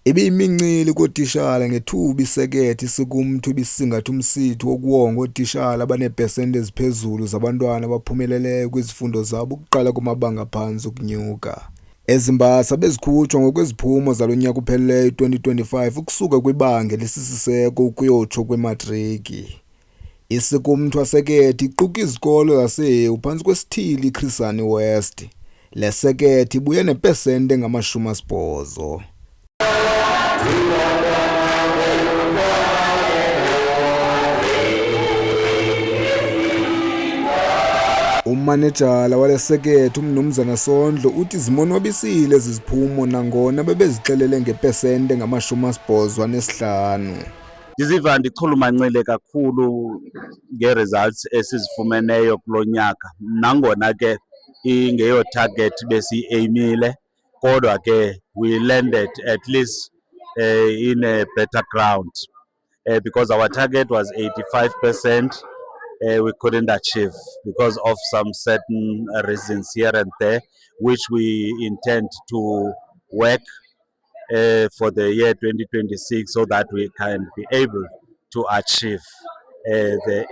Ibiyimincili kootitshala ngethuba isekethe isikumthu ibisingatha umsitho wokuwonga ootitshala abaneepesenti eziphezulu zabantwana abaphumeleleyo kwizifundo zabo ukuqala kumabanga aphantsi ukunyuka. Ezi mbasa bezikhutshwa ngokweziphumo zalo nyaka uphelileyo 2025 ukusuka kwibanga elisisiseko ukuyotsho kwimatriki. Isikumthwa sekethe iquka izikolo zaseHewu phantsi kwesithili iChris Hani West. Le sekethe ibuye neepesenti engama-80. Umanejala wale sekethe uMnumzana Sondlo uthi zimonwabisile ezi ziphumo nangona bebezixelele ngepesenti engama-85. Ndiziva ndichulumancile kakhulu nge-results esizifumeneyo kulo nyaka, nangona ke ingeyo target besiyi-aimile, kodwa ke we landed at least in a better ground because our target was 85%. We couldn't achieve because of some certain reasons here and there, which we intend to work for the year 2026 so that we can be able to achieve the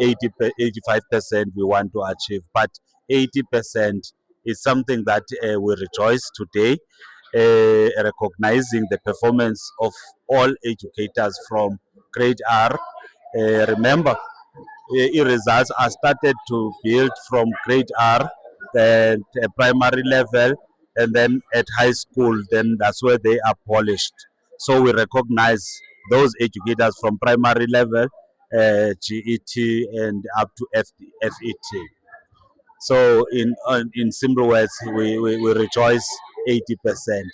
85% we want to achieve. But 80% is something that we rejoice today, recognizing the performance of all educators from grade R. Remember, results are started to build from grade R at primary level, and then at high school, then that's where they are polished. So we recognize those educators from primary level, GET, and up to FET. So in simple words, we rejoice 80%,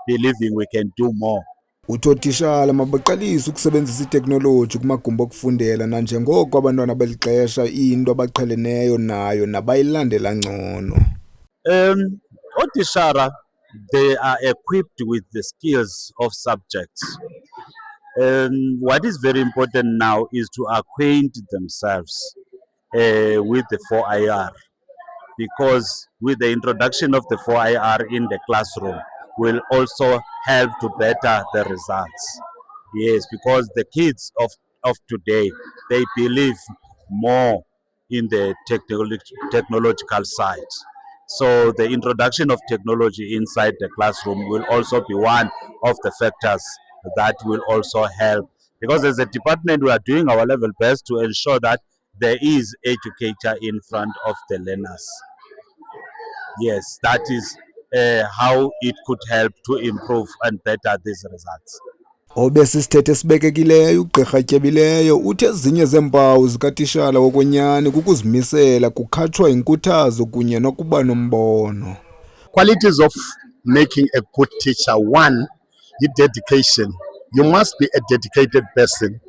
believing we can do more. Uthi ootitshala mabaqalise ukusebenzisa iteknoloji kumagumbi okufundela nanjengoko abantwana belixesha into abaqheleneyo nayo nabayilandela ngcono. Ootitshala, they are equipped with the skills of subjects. What is very important now is to acquaint themselves with the 4IR, because with the introduction of the 4IR in the classroom will also help to better the results. Yes, because the kids of today, they believe more in the technological side. So the introduction of technology inside the classroom will also be one of the factors that will also help. Because as a department, we are doing our level best to ensure that there is educator in front of the learners. Yes, that is how it could help to improve and better these results. Obesisithethe esibekekileyo ugqirha Tyebileyo uthi ezinye zeempawu zikatitshala wokwenyani kukuzimisela, kukhatshwa inkuthazo kunye nokuba nombono. Qualities of making a good teacher: one, dedication. You must be a dedicated person.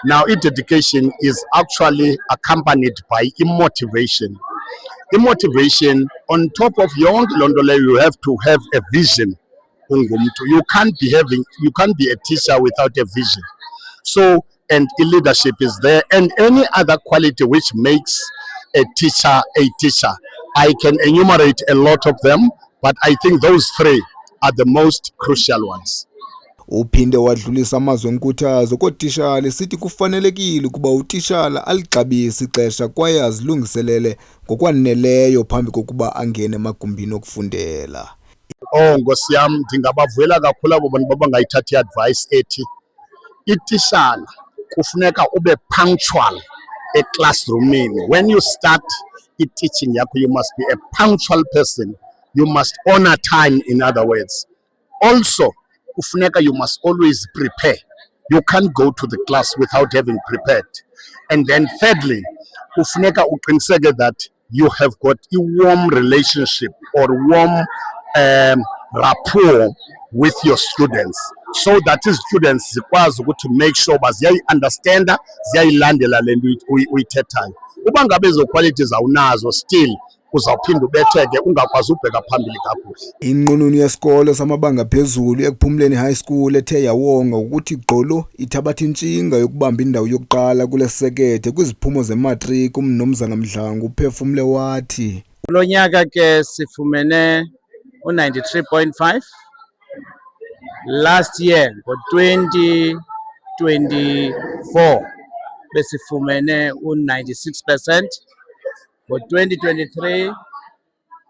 Now, dedication is actually accompanied by motivation. Motivation, on top of yonke loo nto leyo, you have to have a vision. You can't be a teacher without a vision. So, and leadership is there, and any other quality which makes a teacher a teacher. I can enumerate a lot of them, but I think those three are the most crucial ones. Uphinde wadlulisa amazwi enkuthazo kootitshala sithi kufanelekile ukuba utitshala alixabise ixesha kwaye azilungiselele ngokwaneleyo phambi kokuba angene emagumbini okufundela. Nkosi yam, ndingabavuyela kakhulu abo bantu babangayithathi i-advice ethi ititshala kufuneka ube punctual eclassroomini. When you start teaching yakho, you must be a punctual person. You must honor time, in other words. Also, kufuneka you must always prepare. You can't go to the class without having prepared. And then thirdly, kufuneka uqiniseke that you have got a warm relationship or warm rapport with your students, so that his students zikwazi ukuthi make sure ziyayi-understanda, ziyayilandela le nto uyithethayo. Uba ngabe ezo qualities awunazo, still uzawuphinda ubetheke, ungakwazi ubheka phambili kakuhle. Inqununu yesikolo samabanga phezulu eKuphumleni High School ethe yawonga ukuthi gqolo ithabatha intshinga yokubamba indawo yokuqala kule sekethe kwiziphumo zematriki. uMnumzana Mdlangu uphefumle wathi kulo nyaka ke sifumene u-93.5 Last year, ngo-2024, besifumene u-96%, ngo-2023,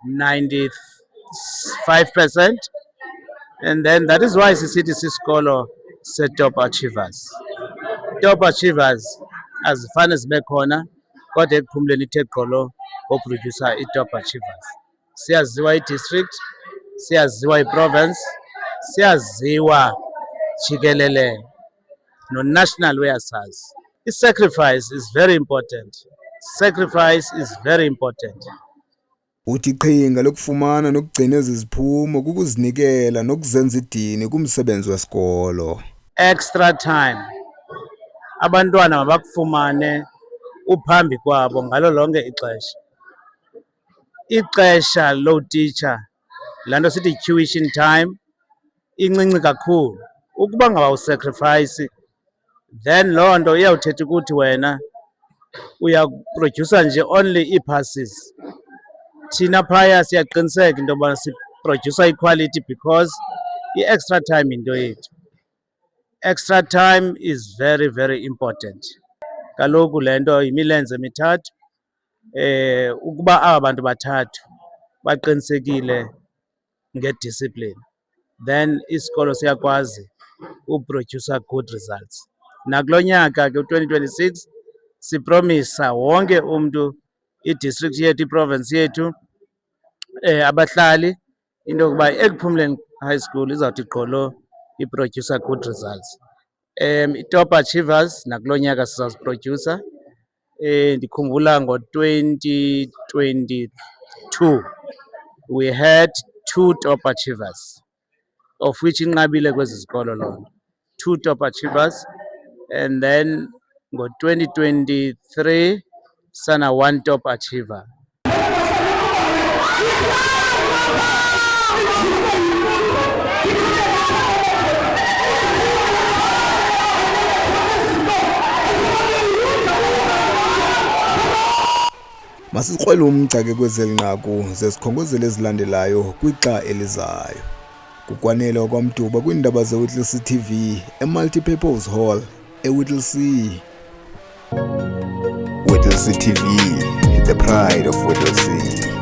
95%, and then that is why sisithi sisikolo se-top achievers. Top achievers azifane zibe khona, kodwa ekuphumleni ithe gqolo ngoproducer i-top achievers. Siyaziwa i-district, siyaziwa i-province, siyaziwa jikelele, no-national uyasazi. I-sacrifice is very important. Sacrifice is very important. Uthi iqhinga lokufumana nokugcina eziziphumo kukuzinikela nokuzenza idini kumsebenzi wesikolo. Extra time. Abantwana mabakufumane uphambi kwabo ngalo lonke ixesha. Ixesha lo teacher, laa nto sithi tuition time, incinci kakhulu. Ukuba ngaba usacrifice, then loo nto iyawuthetha ukuthi wena uyaproducer nje only ii-passes. Thina phaya siyaqiniseka into yoba siproducer equality because i-extra time into yethu. Extra time is very, very important. Kaloku le nto yimilenze emithathu. Ukuba aba bantu bathathu baqinisekile ngediscipline, then isikolo siyakwazi uproducer good results. Nakulo nyaka ke u-2026 sipromisa wonke umntu, i-district yethu, i-province yethu, abahlali, into yokuba ekuphumleni high school izawuthi gqolo iproducer good results. I-top achievers nakulo nyaka sizawuziproducer. Ndikhumbula ngo-2022 we had 2 top achievers, of which inqabile kwezi zikolo loo 2 top achievers, and then ngo-2023 sana 1 top achiever. Masikrwele umgca ke kwezeli nqaku zesikhongozelo ezilandelayo kwixa elizayo. Kukwanele okwamtuba kwiindaba zeWhittlesea TV eMultipurpose Hall eWhittlesea. Whittlesea TV, the pride of Whittlesea.